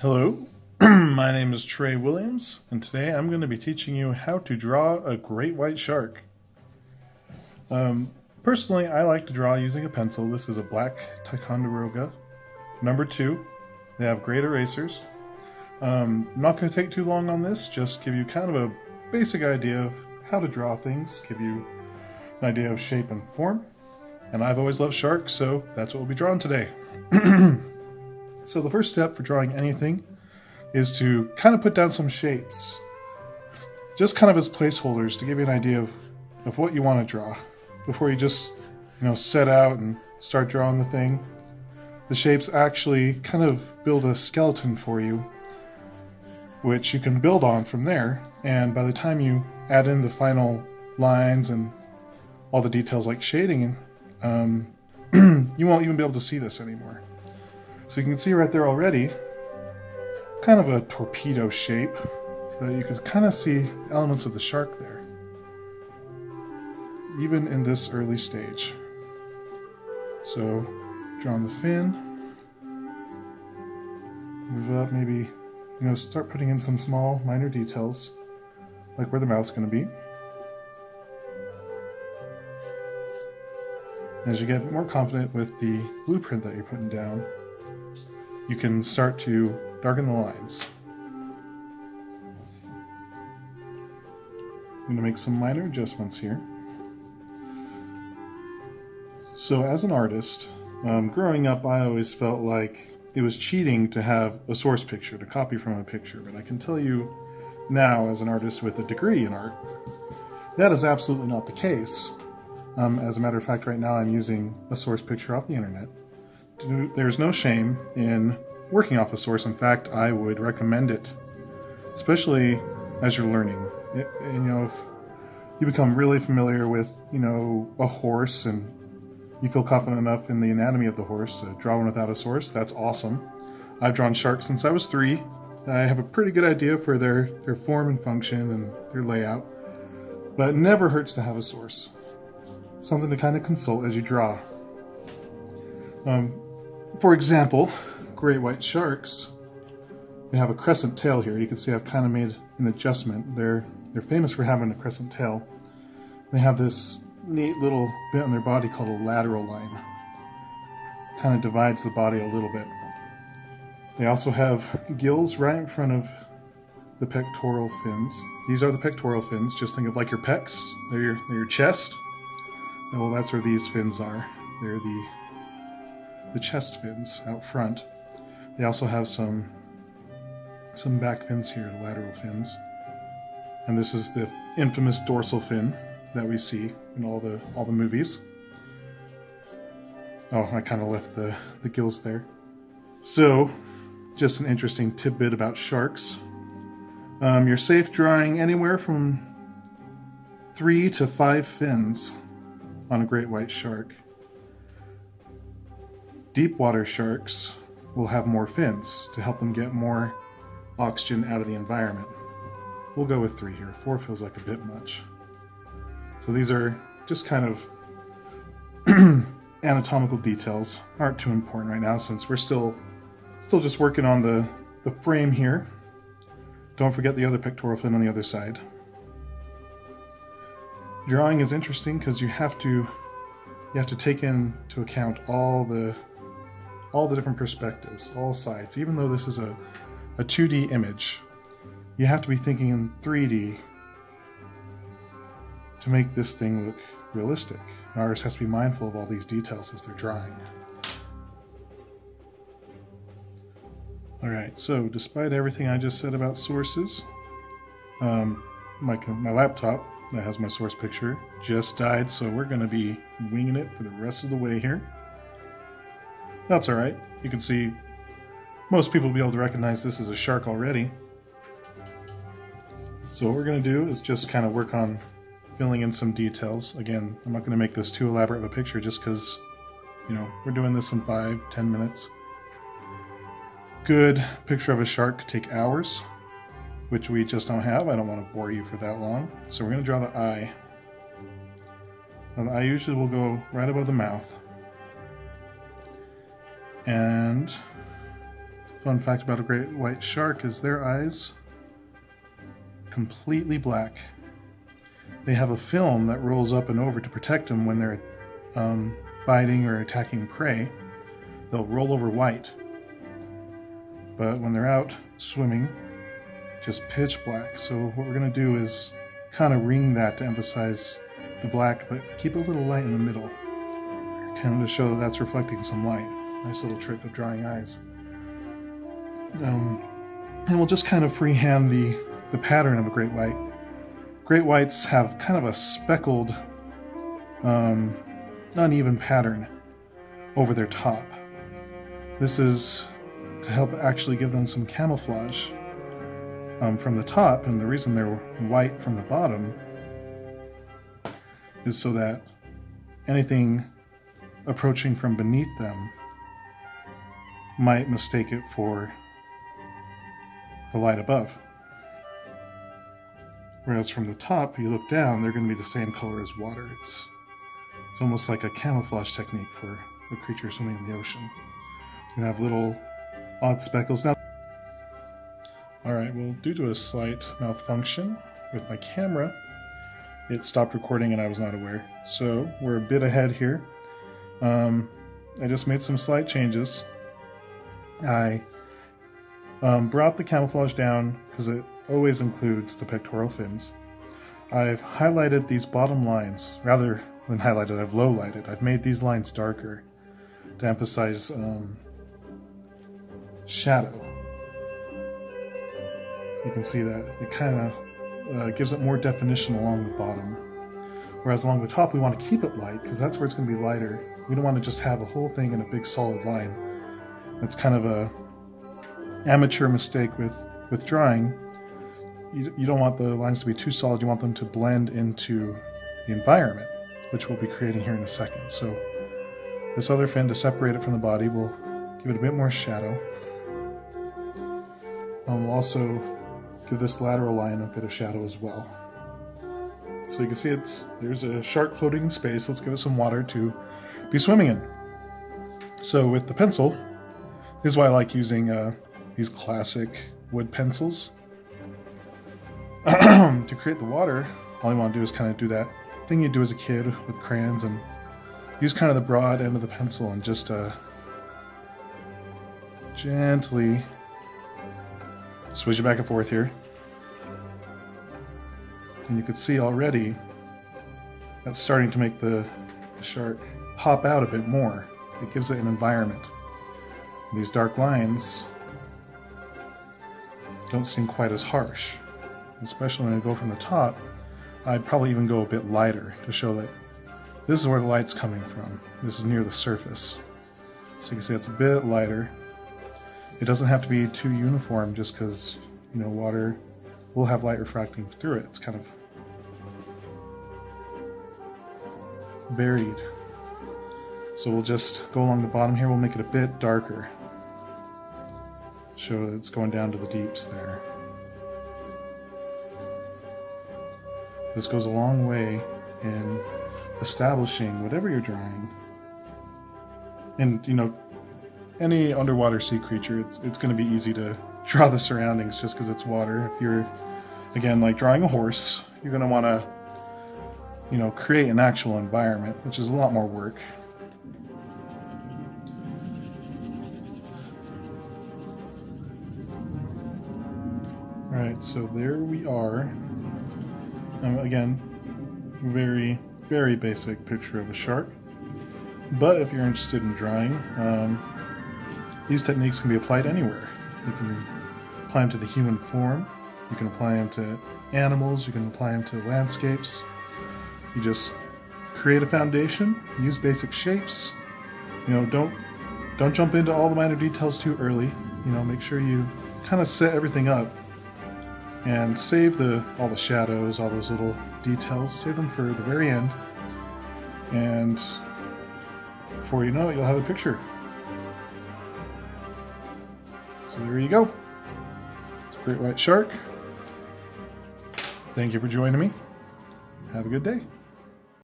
Hello, my name is Trey Williams, and today I'm going to be teaching you how to draw a great white shark. Personally, I like to draw using a pencil. This is a black Ticonderoga number 2. They have great erasers. I'm not going to take too long on this, just give you kind of a basic idea of how to draw things, give you an idea of shape and form. And I've always loved sharks, so that's what we'll be drawing today. So the first step for drawing anything is to kind of put down some shapes, just kind of as placeholders to give you an idea of what you want to draw before you just set out and start drawing the thing. The shapes actually kind of build a skeleton for you, which you can build on from there, and by the time you add in the final lines and all the details like shading, you won't even be able to see this anymore. So you can see right there already, kind of a torpedo shape, but you can kind of see elements of the shark there, even in this early stage. So, drawing the fin, move up, maybe, start putting in some small, minor details, like where the mouth's going to be. As you get more confident with the blueprint that you're putting down, you can start to darken the lines. I'm going to make some minor adjustments here. So as an artist, growing up I always felt like it was cheating to have a source picture, to copy from a picture, but I can tell you now as an artist with a degree in art, that is absolutely not the case. As a matter of fact, right now I'm using a source picture off the internet. There's no shame in working off a source. In fact, I would recommend it, especially as you're learning. If you become really familiar with, a horse and you feel confident enough in the anatomy of the horse to draw one without a source, that's awesome. I've drawn sharks since I was 3. I have a pretty good idea for their form and function and their layout, but it never hurts to have a source. Something to kind of consult as you draw. For example, great white sharks, they have a crescent tail here. You can see I've kind of made an adjustment. They're famous for having a crescent tail. They have this neat little bit on their body called a lateral line. Kind of divides the body a little bit. They also have gills right in front of the pectoral fins. These are the pectoral fins. Just think of like your pecs. They're your chest. Well, that's where these fins are. They're the chest fins out front. They also have some back fins here, the lateral fins. And this is the infamous dorsal fin that we see in all the movies. Oh, I kind of left the gills there. So, just an interesting tidbit about sharks. You're safe drawing anywhere from 3 to 5 fins on a great white shark. Deep water sharks will have more fins to help them get more oxygen out of the environment. We'll go with 3 here. 4 feels like a bit much. So these are just kind of anatomical details. Aren't too important right now since we're still just working on the frame here. Don't forget the other pectoral fin on the other side. Drawing is interesting because you have to take into account all the different perspectives, all sides. Even though this is a 2D image, you have to be thinking in 3D to make this thing look realistic. An artist has to be mindful of all these details as they're drawing. Alright, so despite everything I just said about sources, my laptop that has my source picture just died, so we're going to be winging it for the rest of the way here. That's alright. You can see most people will be able to recognize this as a shark already. So what we're going to do is just kind of work on filling in some details. Again, I'm not going to make this too elaborate of a picture just because, we're doing this in 5-10 minutes. Good picture of a shark could take hours, which we just don't have. I don't want to bore you for that long. So we're going to draw the eye. Now the eye usually will go right above the mouth. And fun fact about a great white shark is their eyes completely black. They have a film that rolls up and over to protect them when they're biting or attacking prey. They'll roll over white. But when they're out swimming, just pitch black. So what we're going to do is kind of ring that to emphasize the black, but keep a little light in the middle, kind of to show that that's reflecting some light. Nice little trick of drawing eyes. And we'll just kind of freehand the pattern of a great white. Great whites have kind of a speckled, uneven pattern over their top. This is to help actually give them some camouflage from the top, and the reason they're white from the bottom is so that anything approaching from beneath them might mistake it for the light above. Whereas from the top, you look down, they're going to be the same color as water. It's almost like a camouflage technique for a creature swimming in the ocean. You have little odd speckles. Now, alright, well, due to a slight malfunction with my camera, it stopped recording and I was not aware. So we're a bit ahead here. I just made some slight changes. I brought the camouflage down because it always includes the pectoral fins. I've highlighted these bottom lines, rather than highlighted, I've low lighted. I've made these lines darker to emphasize shadow. You can see that it kind of gives it more definition along the bottom. Whereas along the top we want to keep it light because that's where it's going to be lighter. We don't want to just have a whole thing in a big solid line. That's kind of a amateur mistake with drawing. You don't want the lines to be too solid, you want them to blend into the environment, which we'll be creating here in a second. So this other fin, to separate it from the body, will give it a bit more shadow. We'll also give this lateral line a bit of shadow as well. So you can see there's a shark floating in space. Let's give it some water to be swimming in. So with the pencil, this is why I like using these classic wood pencils. To create the water, all you want to do is kind of do that thing you do as a kid with crayons and use kind of the broad end of the pencil and just gently switch it back and forth here. And you can see already that's starting to make the shark pop out a bit more. It gives it an environment. And these dark lines don't seem quite as harsh. Especially when I go from the top, I'd probably even go a bit lighter to show that this is where the light's coming from. This is near the surface. So you can see it's a bit lighter. It doesn't have to be too uniform just because, you know, water will have light refracting through it. It's kind of varied. So we'll just go along the bottom here. We'll make it a bit darker. Show that it's going down to the deeps there. This goes a long way in establishing whatever you're drawing. And, you know, any underwater sea creature, it's going to be easy to draw the surroundings just because it's water. If you're, again, like drawing a horse, you're going to want to, you know, create an actual environment, which is a lot more work. Alright, so there we are. Again, very, very basic picture of a shark. But if you're interested in drawing, these techniques can be applied anywhere. You can apply them to the human form, you can apply them to animals, you can apply them to landscapes. You just create a foundation, use basic shapes. You know, don't jump into all the minor details too early. You know, make sure you kind of set everything up and save all the shadows, all those little details, save them for the very end. And before you know it, you'll have a picture. So there you go. It's a great white shark. Thank you for joining me. Have a good day.